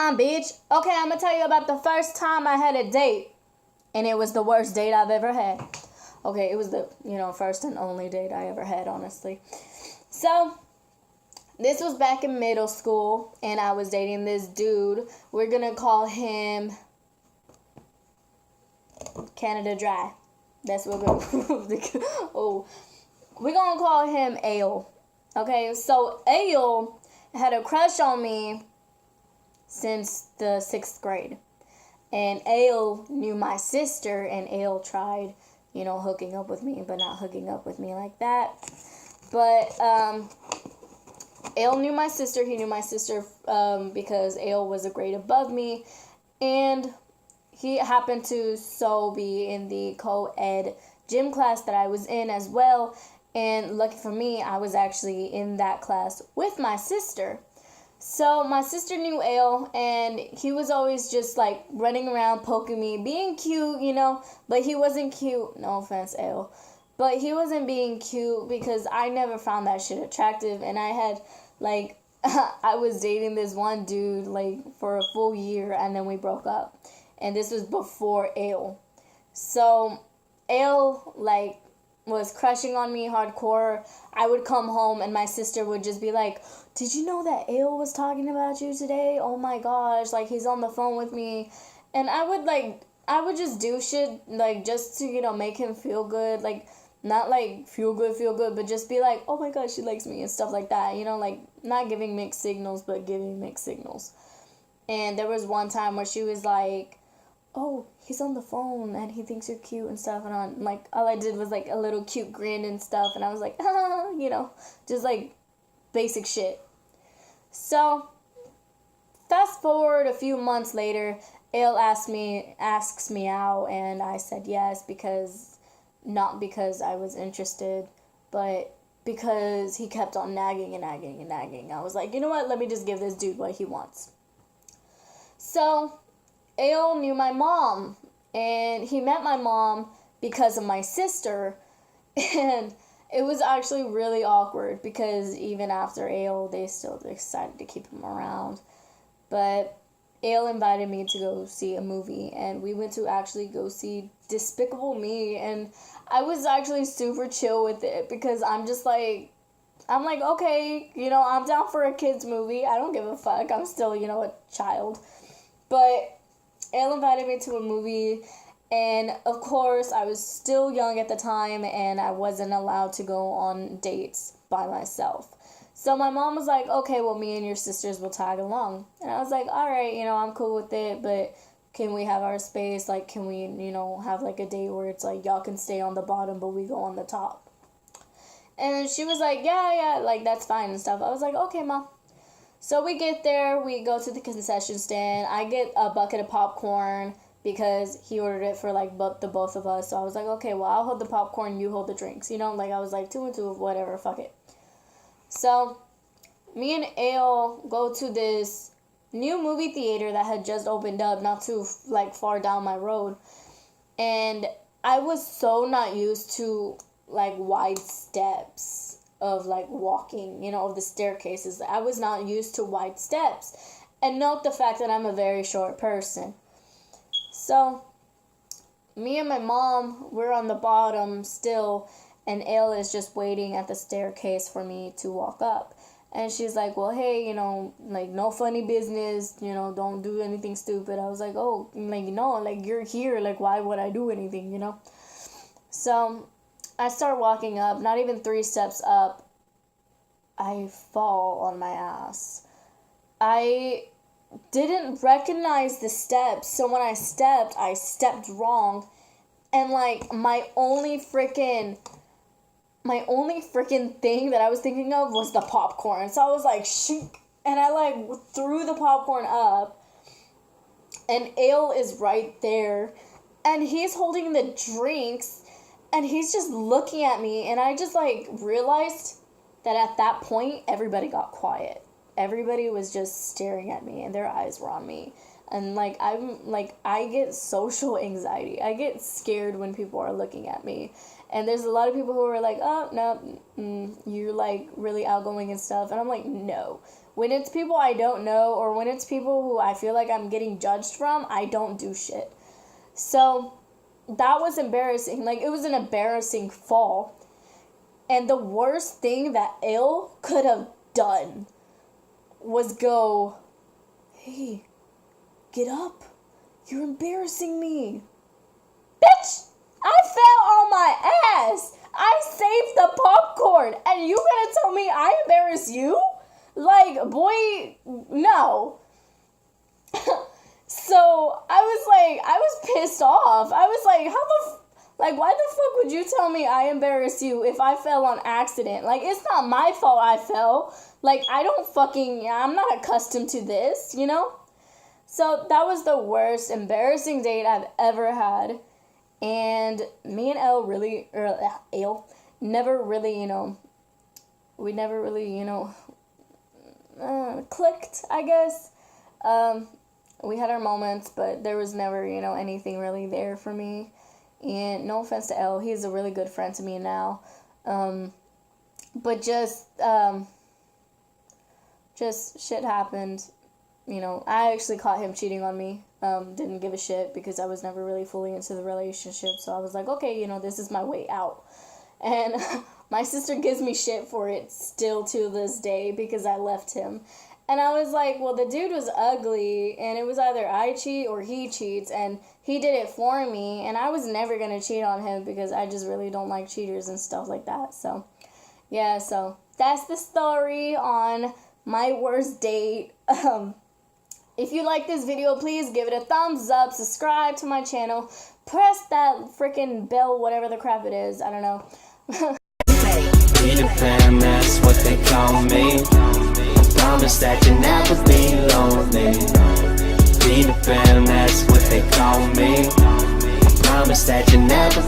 time, bitch. Okay, I'm gonna tell you about the first time I had a date. And it was the worst date I've ever had. Okay, it was the, first and only date I ever had, honestly. So, this was back in middle school, and I was dating this dude. We're gonna call him Canada Dry. That's what we're gonna we're gonna call him Ale. Okay, so Ale had a crush on me since the 6th grade. And Ale knew my sister, and Ale tried, hooking up with me, but not hooking up with me like that. But Ale knew my sister. He knew my sister because Ale was a grade above me. And he happened to be in the co-ed gym class that I was in as well. And lucky for me, I was actually in that class with my sister. So my sister knew Ale, and he was always just like running around poking me, being cute, but he wasn't cute. No offense, Ale. But he wasn't being cute because I never found that shit attractive. And I had I was dating this one dude for a full year, and then we broke up. And this was before Ale. So Ale was crushing on me hardcore. I would come home and my sister would just be like, did you know that Ale was talking about you today? Oh my gosh, he's on the phone with me. And I would just do shit just to, make him feel good. Not feel good, but just be like, oh my gosh, she likes me and stuff like that. Not giving mixed signals, but giving mixed signals. And there was one time where she was like, oh, he's on the phone and he thinks you're cute and stuff. And all I did was a little cute grin and stuff. And I was like, just basic shit. So, fast forward a few months later, Ale asks me out, and I said yes not because I was interested, but because he kept on nagging and nagging and nagging. I was like, you know what, let me just give this dude what he wants. So, Ale knew my mom, and he met my mom because of my sister, and it was actually really awkward because even after Ale, they still decided to keep him around. But Ale invited me to go see a movie, and we went to actually go see Despicable Me, and I was actually super chill with it because I'm like, okay, I'm down for a kid's movie. I don't give a fuck. I'm still, a child. But Ale invited me to a movie, and of course, I was still young at the time, and I wasn't allowed to go on dates by myself. So my mom was like, okay, well, me and your sisters will tag along. And I was like, all right, I'm cool with it, but can we have our space? Can we, have a date where it's y'all can stay on the bottom, but we go on the top? And she was like, yeah, that's fine and stuff. I was like, okay, Mom. So we get there, we go to the concession stand. I get a bucket of popcorn because he ordered it for the both of us. So I was like, okay, well, I'll hold the popcorn, you hold the drinks. I was like 2 and 2, whatever, fuck it. So me and Ale go to this new movie theater that had just opened up not too far down my road. And I was so not used to wide steps of walking, of the staircases. I was not used to wide steps. And note the fact that I'm a very short person. So me and my mom, we're on the bottom still, and Ale is just waiting at the staircase for me to walk up. And she's like, well, hey, no funny business, don't do anything stupid. I was like, oh, no, you're here, why would I do anything, So I start walking up, not even 3 steps up, I fall on my ass. I didn't recognize the steps, so when I stepped wrong, and my only freaking thing that I was thinking of was the popcorn. So I was like, shoot, and I threw the popcorn up, and Ale is right there, and he's holding the drinks, and he's just looking at me, and I just realized that at that point everybody got quiet. Everybody was just staring at me, and their eyes were on me. And I get social anxiety. I get scared when people are looking at me. And there's a lot of people who are like, oh, no, you're really outgoing and stuff. And I'm like, no. when it's people I don't know or when it's people who I feel like I'm getting judged from, I don't do shit. So that was embarrassing. Like, it was an embarrassing fall. And the worst thing that Ale could have done was go, hey, get up. You're embarrassing me. Bitch, I fell on my ass. I saved the popcorn. And you gonna tell me I embarrass you? Like, boy, no. So I was pissed off. I was like, why the fuck would you tell me I embarrass you if I fell on accident? Like, it's not my fault I fell. Like, I'm not accustomed to this, you know? So that was the worst embarrassing date I've ever had. And me and Ale never really, we never really, clicked, I guess. We had our moments, but there was never, anything really there for me. And no offense to Elle, he's a really good friend to me now. But just shit happened. I actually caught him cheating on me. Didn't give a shit because I was never really fully into the relationship. So I was like, okay, this is my way out. And my sister gives me shit for it still to this day because I left him. And I was like, well, the dude was ugly, and it was either I cheat or he cheats, and he did it for me, and I was never going to cheat on him because I just really don't like cheaters and stuff like that. So, yeah, so that's the story on my worst date. If you like this video, please give it a thumbs up, subscribe to my channel, press that freaking bell, whatever the crap it is, I don't know. Peter Pan, that's what they call me. Promise that you never be lonely. Peter Pan, that's what they call me. Promise that you never